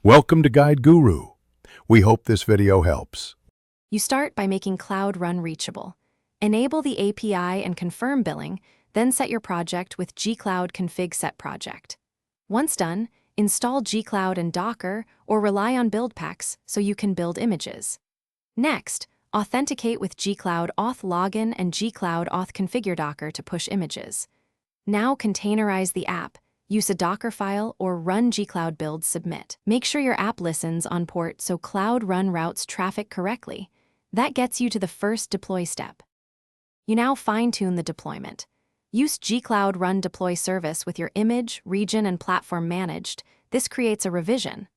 Welcome to Guide Guru. We hope this video helps. You start by making Cloud Run reachable. Enable the API and confirm billing, then set your project with gcloud config set project. Once done, install gcloud and Docker or rely on build packs so you can build images. Next, authenticate with gcloud auth login and gcloud auth configure Docker to push images. Now containerize the app. Use a Docker file or run gcloud build submit. Make sure your app listens on port so Cloud Run routes traffic correctly. That gets you to the first deploy step. You now fine-tune the deployment. Use gcloud run deploy service with your image, region, and platform managed. This creates a revision.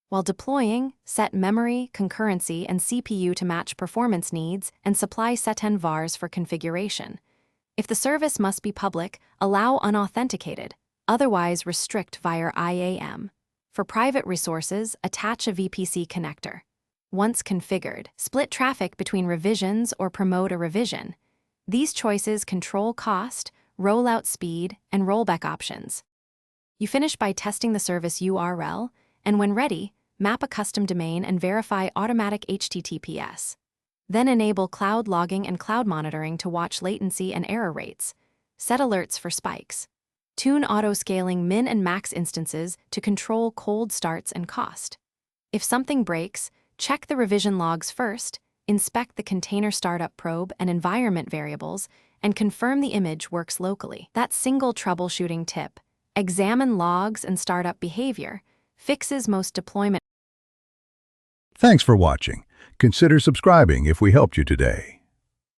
While deploying, set memory, concurrency, and CPU to match performance needs and supply seten vars for configuration. If the service must be public, allow unauthenticated. Otherwise, restrict via IAM. For private resources, attach a VPC connector. Once configured, split traffic between revisions or promote a revision. These choices control cost, rollout speed, and rollback options. You finish by testing the service URL, and when ready, map a custom domain and verify automatic HTTPS. Then enable cloud logging and cloud monitoring to watch latency and error rates. Set alerts for spikes. Tune auto-scaling min and max instances to control cold starts and cost. If something breaks, check the revision logs first, inspect the container startup probe and environment variables, and confirm the image works locally. That single troubleshooting tip, examine logs and startup behavior, fixes most deployment. Thanks for watching. Consider subscribing if we helped you today.